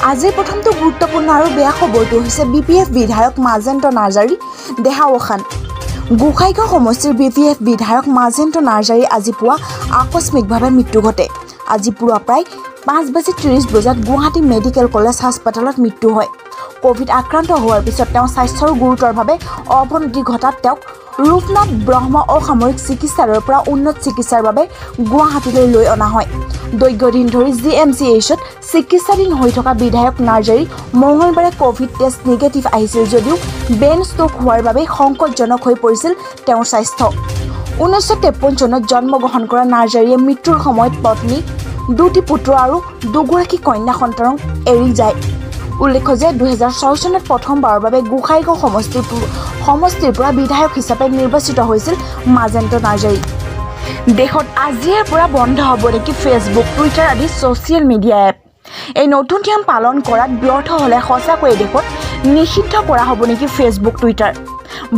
আজিৰ প্ৰথমটো গুৰুত্বপূৰ্ণ আৰু বেয়া খবৰটো হৈছে বিপিএফ বিধায়ক মাজেন্দ্ৰ নাৰ্জাৰী দেহাৱসান। গোসাইগাঁও সমষ্টিৰ বিপিএফ বিধায়ক মাজেন্দ্ৰ নাৰ্জাৰী আজি পুৱা আকস্মিকভাৱে মৃত্যু ঘটে। আজি পুৱা প্ৰায় 5:30 বজাত গুৱাহাটী মেডিকেল কলেজ হাস্পতালত মৃত্যু হয়। কোভিড আক্ৰান্ত হোৱাৰ পিছত তেওঁ স্বাস্থ্যৰ গুৰুতৰভাৱে অৱনতি ঘটাত তেওঁক ৰূপনাথ ব্ৰহ্ম অসামৰিক চিকিৎসালয়ৰ পৰা উন্নত চিকিৎসাৰ বাবে গুৱাহাটীলৈ লৈ অনা হয়। দীৰ্ঘদিন ধৰি GMCHত চিকিৎসাধীন হৈ থকা বিধায়ক নাৰ্জাৰী মঙলবাৰে কোভিড টেষ্ট নিগেটিভ আহিছিল যদিও ব্ৰেইন ষ্ট্ৰোক হোৱাৰ বাবে সংকটজনক হৈ পৰিছিল তেওঁৰ স্বাস্থ্য। 1953 চনত জন্মগ্ৰহণ কৰা নাৰ্জাৰীয়ে মৃত্যুৰ সময়ত পত্নী, 2টি পুত্ৰ আৰু 2গৰাকী কন্যা সন্তানক এৰি যায়। উল্লেখ্য যে 2006 চনত প্ৰথমবাৰৰ বাবে গোসাইগাঁও সমষ্টিৰ পৰা বিধায়ক হিচাপে নিৰ্বাচিত হৈছিল মাজেন্দ্ৰ নাৰ্জাৰী। দেশত আজিৰ পৰা বন্ধ হ'ব নেকি ফেচবুক, টুইটাৰ আদি ছ'চিয়েল মিডিয়া এপ। এই নতুন নিয়ম পালন কৰাত ব্যৰ্থ হ'লে সঁচাকৈয়ে দেশত নিষিদ্ধ কৰা হ'ব নেকি ফেচবুক, টুইটাৰ।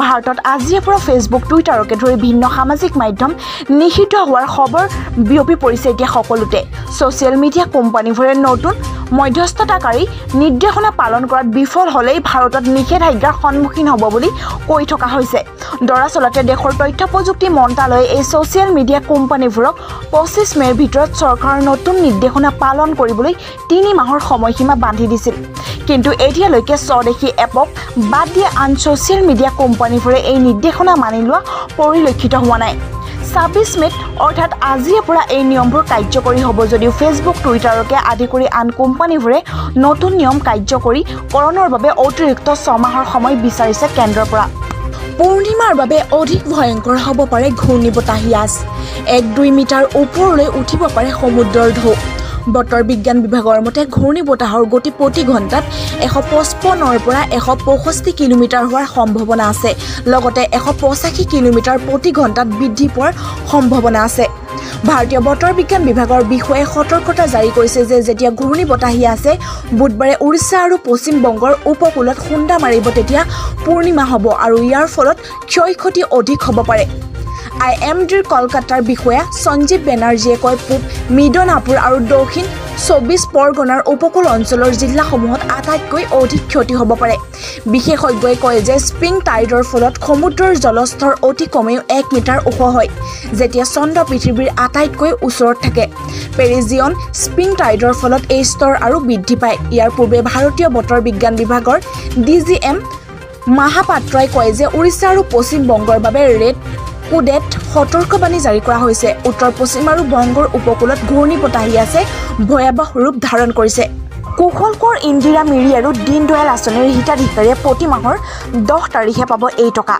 ভাৰতত আজিৰ পৰা ফেচবুক, টুইটাৰকে ধৰি ভিন্ন সামাজিক মাধ্যম নিষিদ্ধ হোৱাৰ খবৰ বিয়পি পৰিছে এতিয়া সকলোতে। ছ'চিয়েল মিডিয়া কোম্পানীবোৰে নতুন মধ্যস্থতাকাৰী নিৰ্দেশনা পালন কৰাত বিফল হ'লেই ভাৰতত নিষেধাজ্ঞাৰ সন্মুখীন হ'ব বুলি কৈ থকা হৈছে। দৰাচলতে দেশৰ তথ্য প্ৰযুক্তি মন্ত্ৰালয়ে এই ছ'চিয়েল মিডিয়া কোম্পানীবোৰক 25 মে'ৰ ভিতৰত চৰকাৰৰ নতুন নিৰ্দেশনা পালন কৰিবলৈ 3 মাহৰ সময়সীমা বান্ধি দিছিল। কিন্তু এতিয়ালৈকে স্বদেশী এপক বাদ দিয়া আন ছ'চিয়েল মিডিয়া কোম্পানীবোৰে এই নিৰ্দেশনা মানি লোৱা পৰিলক্ষিত হোৱা নাই। 26 মে'ত অৰ্থাৎ আজিৰ পৰা এই নিয়মবোৰ কাৰ্যকৰী হ'ব যদিও ফেচবুক, টুইটাৰকে আদি কৰি আন কোম্পানীবোৰে নতুন নিয়ম কাৰ্যকৰীকৰণৰ বাবে অতিৰিক্ত 6 মাহৰ সময় বিচাৰিছে কেন্দ্ৰৰ পৰা। পূৰ্ণিমাৰ বাবে অধিক ভয়ংকৰ হ'ব পাৰে ঘূৰ্ণীবতাহ ইয়াছ। 1-2 মিটাৰ ওপৰলৈ উঠিব পাৰে সমুদ্ৰৰ ঢৌ। বতৰ বিজ্ঞান বিভাগৰ মতে ঘূৰ্ণীবতাহৰ গতি প্ৰতি ঘণ্টাত 155ৰ পৰা 165 কিলোমিটাৰ হোৱাৰ সম্ভাৱনা আছে। লগতে 185 কিলোমিটাৰ প্ৰতি ঘণ্টাত বৃদ্ধি পোৱাৰ সম্ভাৱনা আছে। ভাৰতীয় বতৰ বিজ্ঞান বিভাগৰ বিষয়ে সতৰ্কতা জাৰি কৰিছে যে যেতিয়া ঘূৰ্ণীবতাহ ইয়াছে বুধবাৰে উৰিষ্যা আৰু পশ্চিম বংগৰ উপকূলত খুন্দা মাৰিব তেতিয়া পূৰ্ণিমা হ'ব আৰু ইয়াৰ ফলত ক্ষয়-ক্ষতি অধিক হ'ব পাৰে। IMDৰ কলকাতাৰ বিষয়া সঞ্জীৱ বেনাৰ্জীয়ে কয়, পূব মিদনাপুৰ আৰু দক্ষিণ 24 পৰগনাৰ উপকূল অঞ্চলৰ জিলাসমূহত আটাইতকৈ অধিক ক্ষতি হ'ব পাৰে। বিশেষজ্ঞই কয় যে স্প্ৰিং টাইডৰ ফলত সমুদ্ৰৰ জলস্তৰ অতি কমেও 1 মিটাৰ ওখ হয়, যেতিয়া চন্দ্ৰ পৃথিৱীৰ আটাইতকৈ ওচৰত থাকে। পেৰিজিয়ন স্প্ৰিং টাইডৰ ফলত এই স্তৰ আৰু বৃদ্ধি পায়। ইয়াৰ পূৰ্বে ভাৰতীয় বতৰ বিজ্ঞান বিভাগৰ DGM মহাপাত্ৰই কয় যে উৰিষ্যা আৰু পশ্চিম বংগৰ বাবে ৰেড কোডেট সতৰ্কবাণী জাৰি কৰা হৈছে। উত্তৰ পশ্চিম আৰু বংগৰ উপকূলত ঘূৰ্ণীবতাহ ইয়াছে ভয়াৱহ ৰূপ ধাৰণ কৰিছে। কুশল কোঁৱৰ ইন্দিৰা মিৰি আৰু দীনদয়াল আঁচনিৰ হিতাধিকাৰীয়ে প্ৰতি মাহৰ 10 তাৰিখে পাব এই টকা।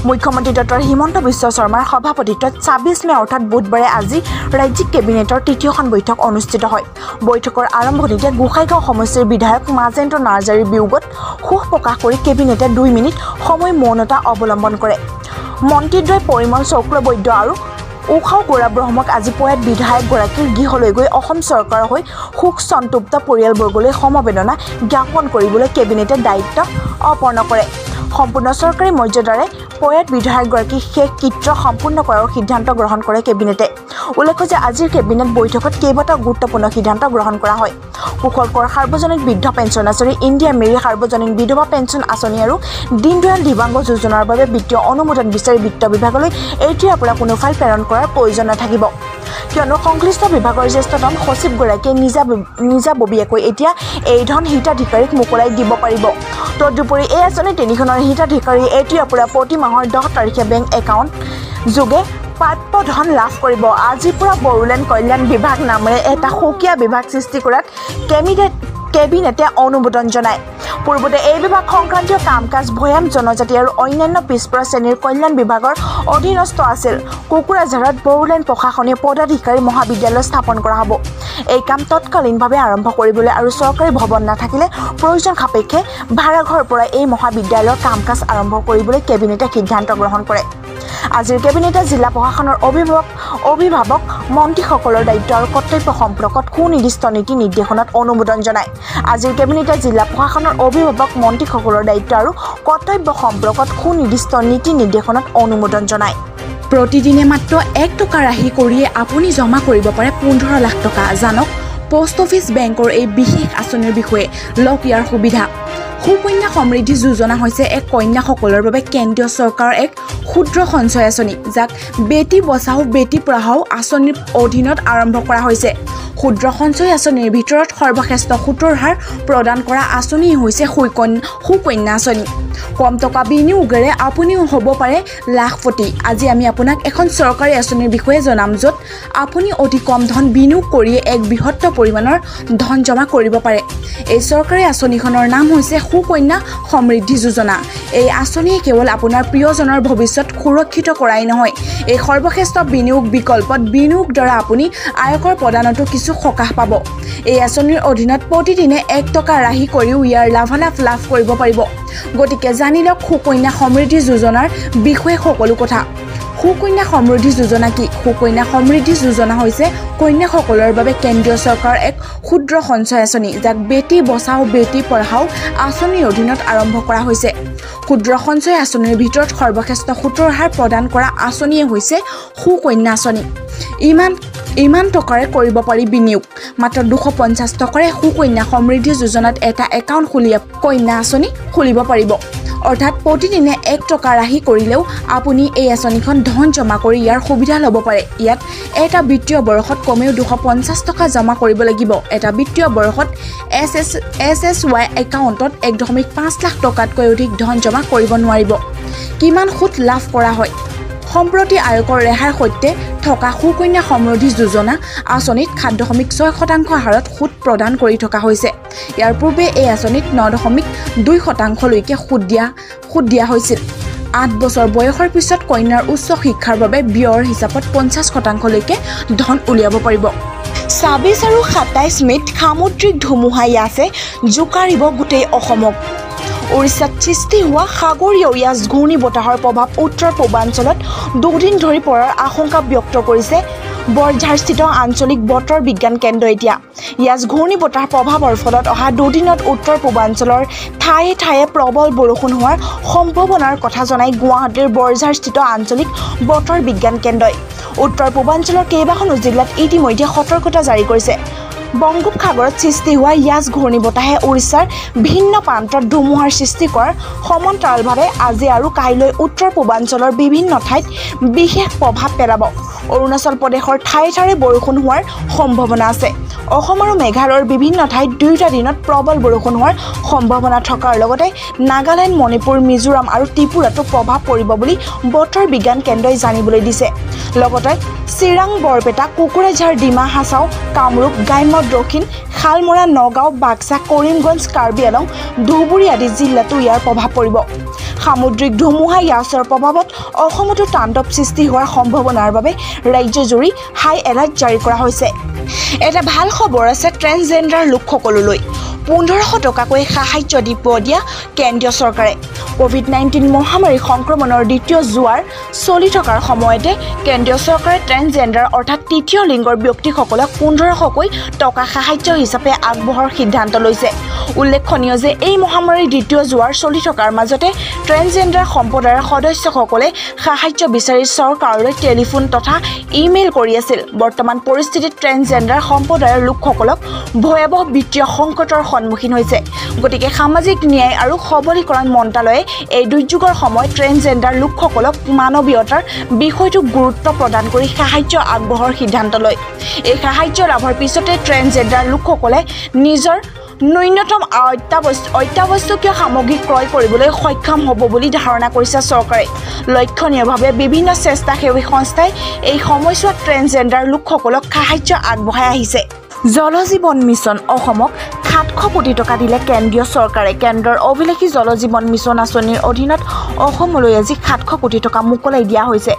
মুখ্যমন্ত্ৰী ডক্টৰ হিমন্ত বিশ্ব শৰ্মাৰ সভাপতিত্বত 26 মে' অৰ্থাৎ বুধবাৰে আজি ৰাজ্যিক কেবিনেটৰ 3খন বৈঠক অনুষ্ঠিত হয়। বৈঠকৰ আৰম্ভণিতে গোসাইগাঁও সমষ্টিৰ বিধায়ক মাজেন্দ্ৰ নাৰ্জাৰীৰ বিয়োগত শোক প্ৰকাশ কৰি কেবিনেটে 2 মিনিট সময় মৌনতা অৱলম্বন কৰে। মন্ত্ৰীদ্বয় পৰিমল চক্ৰবৈদ্য আৰু উষাও ব্ৰহ্মক আজি প্ৰয়াত বিধায়কগৰাকীৰ গৃহলৈ গৈ অসম চৰকাৰৰ হৈ শোক সন্তপ্ত পৰিয়ালবৰ্গলৈ সমবেদনা জ্ঞাপন কৰিবলৈ কেবিনেটে দায়িত্ব অৰ্পণ কৰে। সম্পূৰ্ণ চৰকাৰী মৰ্যাদাৰে প্ৰয়াত বিধায়কগৰাকীৰ শেষ কৃত্য সম্পূৰ্ণ কৰাৰ সিদ্ধান্ত গ্ৰহণ কৰে কেবিনেটে। উল্লেখ্য যে আজিৰ কেবিনেট বৈঠকত কেইবাটাও গুৰুত্বপূৰ্ণ সিদ্ধান্ত গ্ৰহণ কৰা হয়। কুশল কোঁৱৰ সাৰ্বজনীন বৃদ্ধ পেঞ্চন আঁচনি, ইন্দিৰা মিৰি সাৰ্বজনীন বিধৱা পেঞ্চন আঁচনি আৰু দীনদয়াল দিব্যাংগ যোজনাৰ বাবে বিত্তীয় অনুমোদন বিচাৰি বিত্ত বিভাগলৈ এতিয়াৰ পৰা কোনো ফাইল প্ৰেৰণ কৰাৰ প্ৰয়োজন নাথাকিব, কিয়নো সংশ্লিষ্ট বিভাগৰ জ্যেষ্ঠতম সচিবগৰাকীয়ে নিজাববীয়াকৈ এতিয়া এই ধন হিতাধিকাৰীক মোকলাই দিব পাৰিব। তদুপৰি এই আঁচনি 3খনৰ হিতাধিকাৰীয়ে এতিয়াৰ পৰা প্ৰতি মাহৰ 10 তাৰিখে বেংক একাউণ্ট যোগে প্ৰাপ্য ধন লাভ কৰিব। আজিৰ পৰা বড়োলেণ্ড কল্যাণ বিভাগ নামেৰে এটা সুকীয়া বিভাগ সৃষ্টি কৰাত কেবিনেটে অনুমোদন জনায়। পূৰ্বতে এই বিভাগ সংক্ৰান্তীয় কাম-কাজ ভৈয়াম জনজাতি আৰু অন্যান্য পিছপৰা শ্ৰেণীৰ কল্যাণ বিভাগৰ অধীনস্থ আছিল। কোকৰাঝাৰত বড়োলেণ্ড প্ৰশাসনীয় পদাধিকাৰী মহাবিদ্যালয় স্থাপন কৰা হ'ব। এই কাম তৎকালীনভাৱে আৰম্ভ কৰিবলৈ আৰু চৰকাৰী ভৱন নাথাকিলে প্ৰয়োজন সাপেক্ষে ভাড়াঘৰৰ পৰা এই মহাবিদ্যালয়ৰ কাম-কাজ আৰম্ভ কৰিবলৈ কেবিনেটে সিদ্ধান্ত গ্ৰহণ কৰে। আজিৰ কেবিনেটে জিলা প্ৰশাসনৰ অভিভাৱক মন্ত্ৰীসকলৰ দায়িত্ব আৰু কৰ্তব্য সম্পৰ্কত সুনিৰ্দিষ্ট নীতি নিৰ্দেশনাত অনুমোদন জনায়। আজিৰ কেবিনেটে জিলা প্ৰশাসনৰ অভিভাৱক মন্ত্ৰীসকলৰ দায়িত্ব আৰু কৰ্তব্য সম্পৰ্কত সুনিৰ্দিষ্ট নীতি নিৰ্দেশনাত অনুমোদন জনায়। প্ৰতিদিনে মাত্ৰ 1 টকা ৰাহি কৰিয়ে আপুনি জমা কৰিব পাৰে 15 লাখ টকা। জানক পোষ্ট অফিচ বেংকৰ এই বিশেষ আঁচনিৰ বিষয়ে লওক ইয়াৰ সুবিধা। সুকন্যা সমৃদ্ধি যোজনা হৈছে এক কন্যাসকলৰ বাবে কেন্দ্ৰীয় চৰকাৰৰ এক ক্ষুদ্ৰ সঞ্চয় আঁচনি, যাক বেটি বচাও বেটি পঢ়াও আঁচনিৰ অধীনত আৰম্ভ কৰা হৈছে। ক্ষুদ্ৰ সঞ্চয় আঁচনিৰ ভিতৰত সৰ্বশ্ৰেষ্ঠ সুতৰ হাৰ প্ৰদান কৰা আঁচনি হৈছে সুকন্যা আঁচনি। কম টকা বিনিয়োগেৰে আপুনিও হ'ব পাৰে লাখপতি। আজি আমি আপোনাক এখন চৰকাৰী আঁচনিৰ বিষয়ে জনাম, য'ত আপুনি অতি কম ধন বিনিয়োগ কৰিয়ে এক বৃহৎ পৰিমাণৰ ধন জমা কৰিব পাৰে। এই চৰকাৰী আঁচনিখনৰ নাম হৈছে সুকন্যা সমৃদ্ধি যোজনা। এই আঁচনিয়ে কেৱল আপোনাৰ প্ৰিয়জনৰ ভৱিষ্যত সুৰক্ষিত কৰাই নহয়, এই সৰ্বশ্ৰেষ্ঠ বিনিয়োগ বিকল্পত বিনিয়োগ দ্বাৰা আপুনি আয়কৰ প্ৰদানতো কিছু সকাহ পাব। এই আঁচনিৰ অধীনত প্ৰতিদিনে 1 টকা ৰাহি কৰিও ইয়াৰ লাভালাভ লাভ কৰিব পাৰিব। গতিকে জানি লওক সুকন্যা সমৃদ্ধি যোজনাৰ বিষয়ে সকলো কথা। সুকন্যা সমৃদ্ধি যোজনা কি? সুকন্যা সমৃদ্ধি যোজনা হৈছে কন্যাসকলৰ বাবে কেন্দ্ৰীয় চৰকাৰৰ এক ক্ষুদ্ৰ সঞ্চয় আঁচনি, যাক বেটি বচাও বেটি পঢ়াও আঁচনিৰ অধীনত আৰম্ভ কৰা হৈছে। ক্ষুদ্ৰ সঞ্চয় আঁচনিৰ ভিতৰত সৰ্বশ্ৰেষ্ঠ সুতৰ হাৰ প্ৰদান কৰা আঁচনিয়ে হৈছে সুকন্যা আঁচনি। ইমান টকাৰে কৰিব পাৰি বিনিয়োগ। মাত্ৰ 250 টকাৰে সুকন্যা সমৃদ্ধি যোজনাত এটা একাউণ্ট খুলি কন্যা আঁচনি খুলিব পাৰিব। অৰ্থাৎ প্ৰতিদিনে 1 টকা ৰাহি কৰিলেও আপুনি এই আঁচনিখন ধন জমা কৰি ইয়াৰ সুবিধা ল'ব পাৰে। ইয়াত এটা বিত্তীয় বৰ্ষত কমেও 250 টকা জমা কৰিব লাগিব। এটা বিত্তীয় বৰ্ষত SSY একাউণ্টত 1.5 লাখ টকাতকৈ অধিক ধন জমা কৰিব নোৱাৰিব। কিমান সুত লাভ কৰা হয়? সম্প্ৰতি আয়কৰ ৰেহাইৰ সৈতে থকা সুকন্যা সমৃদ্ধি যোজনা আঁচনিত 7.6% হাৰত সুত প্ৰদান কৰি থকা হৈছে। ইয়াৰ পূৰ্বে এই আঁচনিত 9.2%লৈকে সুত দিয়া হৈছিল। 8 বছৰ বয়সৰ পিছত কন্যাৰ উচ্চ শিক্ষাৰ বাবে ব্যয়ৰ হিচাপত 50%লৈকে ধন উলিয়াব পাৰিব। 26 আৰু 27 মে'ত সামুদ্ৰিক ধুমুহাই আছে জোকাৰিব গোটেই অসমক। উৰিষ্যাত সৃষ্টি হোৱা সাগৰীয় ইয়াছ ঘূৰ্ণী বতাহৰ প্ৰভাৱ উত্তৰ পূৰ্বাঞ্চলত 2 দিন ধৰি পৰাৰ আশংকা ব্যক্ত কৰিছে বৰঝাৰস্থিত আঞ্চলিক বতৰ বিজ্ঞান কেন্দ্ৰই। এতিয়া ইয়াছ ঘূৰ্ণী বতাহৰ প্ৰভাৱৰ ফলত অহা 2 দিনত উত্তৰ পূৰ্বাঞ্চলৰ ঠায়ে ঠায়ে প্ৰবল বৰষুণ হোৱাৰ সম্ভাৱনাৰ কথা জনাই গুৱাহাটীৰ বৰঝাৰস্থিত আঞ্চলিক বতৰ বিজ্ঞান কেন্দ্ৰই উত্তৰ পূৰ্বাঞ্চলৰ কেইবাখনো জিলাত ইতিমধ্যে সতৰ্কতা জাৰি কৰিছে। বংগোপসাগৰত সৃষ্টি হোৱা ইয়াছ ঘূৰ্ণী বতাহে উৰিষ্যাৰ ভিন্ন প্ৰান্তত ধুমুহাৰ সৃষ্টি কৰাৰ সমান্তৰালভাৱে আজি আৰু কাইলৈ উত্তৰ পূৰ্বাঞ্চলৰ বিভিন্ন ঠাইত বিশেষ প্ৰভাৱ পেলাব। অৰুণাচল প্ৰদেশৰ ঠায়ে ঠায়ে বৰষুণ হোৱাৰ সম্ভাৱনা আছে। অসম আৰু মেঘালয়ৰ বিভিন্ন ঠাইত 2টা দিনত প্ৰবল বৰষুণ হোৱাৰ সম্ভাৱনা থকাৰ লগতে নাগালেণ্ড, মণিপুৰ, মিজোৰাম আৰু ত্ৰিপুৰাতো প্ৰভাৱ পৰিব বুলি বতৰ বিজ্ঞান কেন্দ্ৰই জানিবলৈ দিছে। লগতে চিৰাং, বৰপেটা, কোকৰাঝাৰ, ডিমা হাছাও, কামৰূপ, গ্ৰাম্য দক্ষিণ, শালমৰা, নগাঁও, বাক্সা, কৰিমগঞ্জ, কাৰ্বি আলং, ধুবুৰী আদি জিলাতো ইয়াৰ প্ৰভাৱ পৰিব। সামুদ্ৰিক ধুমুহা ইয়াছৰ প্ৰভাৱত অসমতো তাণ্ডৱ সৃষ্টি হোৱাৰ সম্ভাৱনাৰ বাবে ৰাজ্যজুৰি হাই এলাৰ্ট জাৰি কৰা হৈছে। এটা ভাল খবৰ আছে ট্ৰেন্সজেণ্ডাৰ লোকসকললৈ। 1500 টকাকৈ সাহায্য দিব দিয়া কেন্দ্ৰীয় চৰকাৰে। COVID-19 মহামাৰী সংক্ৰমণৰ দ্বিতীয় জোৱাৰ চলি থকাৰ সময়তে কেন্দ্ৰীয় চৰকাৰে ট্ৰেন্সজেণ্ডাৰ অৰ্থাৎ তৃতীয় লিংগৰ ব্যক্তিসকলক 1500কৈ টকা সাহায্য হিচাপে আগবঢ়োৱাৰ সিদ্ধান্ত লৈছে। উল্লেখনীয় যে এই মহামাৰীৰ দ্বিতীয় জোৱাৰ চলি থকাৰ মাজতে ট্ৰেন্সজেণ্ডাৰ সম্প্ৰদায়ৰ সদস্যসকলে সাহায্য বিচাৰি চৰকাৰলৈ টেলিফোন তথা ইমেইল কৰি আছিল। বৰ্তমান পৰিস্থিতিত ট্ৰেন্সজেণ্ডাৰ সম্প্ৰদায়ৰ লোকসকলক ভয়াৱহ বিত্তীয় সংকটৰ সন্মুখীন হৈছে। গতিকে সামাজিক ন্যায় আৰু সবলীকৰণ মন্ত্ৰালয়ে এই দুৰ্যোগৰ সময়ত ট্ৰেন্সজেণ্ডাৰ লোকসকলক মানৱীয়তাৰ বিষয়টোক গুৰুত্ব প্ৰদান কৰি সাহায্য আগবঢ়োৱাৰ সিদ্ধান্ত লয়। এই সাহায্য লাভৰ পিছতে ট্ৰেন্সজেণ্ডাৰ লোকসকলে নিজৰ ন্যূনতম অত্যাৱশ্যকীয় সামগ্ৰী ক্ৰয় কৰিবলৈ সক্ষম হ'ব বুলি ধাৰণা কৰিছে চৰকাৰে। লক্ষণীয়ভাৱে বিভিন্ন স্বেচ্ছাসেৱী সংস্থাই এই সময়ছোৱাত ট্ৰেন্সজেণ্ডাৰ লোকসকলক সাহায্য আগবঢ়াই আহিছে। জল জীৱন মিছন অসমক 700 কোটি টকা দিলে কেন্দ্ৰীয় চৰকাৰে। কেন্দ্ৰৰ অভিলাষী জল জীৱন মিছন আঁচনিৰ অধীনত অসমলৈ আজি 700 কোটি টকা মোকলাই দিয়া হৈছে।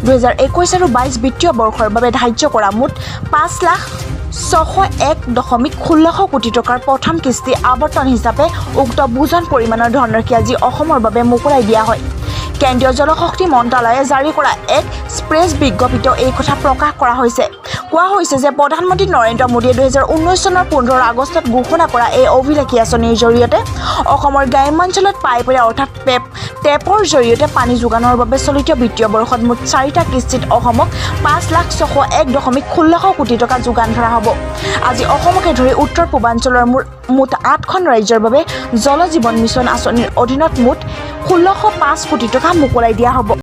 2021 আৰু 22 বিত্তীয় বৰ্ষৰ বাবে ধাৰ্য কৰা মুঠ 5,601,16 কোটি টকাৰ প্ৰথম কিস্তি আবণ্টন হিচাপে উক্ত বুজন পৰিমাণৰ ধনৰাশি আজি অসমৰ বাবে মোকলাই দিয়া হয়। কেন্দ্ৰীয় জলশক্তি মন্ত্ৰালয়ে জাৰি কৰা এক প্ৰেছ বিজ্ঞপ্তিত এই কথা প্ৰকাশ কৰা হৈছে। কোৱা হৈছে যে প্ৰধানমন্ত্ৰী নৰেন্দ্ৰ মোদীয়ে 2019 চনৰ 15 আগষ্টত ঘোষণা কৰা এই অভিলাষী আঁচনিৰ জৰিয়তে অসমৰ গ্ৰাম্যাঞ্চলত পাইপেৰে অৰ্থাৎ টেপৰ জৰিয়তে পানী যোগানৰ বাবে চলিত বিত্তীয় বৰ্ষত মুঠ 4টা কিস্তিত অসমক 5,06,1.16 কোটি টকা যোগান ধৰা হ'ব। আজি অসমকে ধৰি উত্তৰ পূৰ্বাঞ্চলৰ মুঠ 8খন ৰাজ্যৰ বাবে জল জীৱন মিছন আঁচনিৰ অধীনত মুঠ 1,605 কোটি টকা মোকলাই দিয়া হ'ব।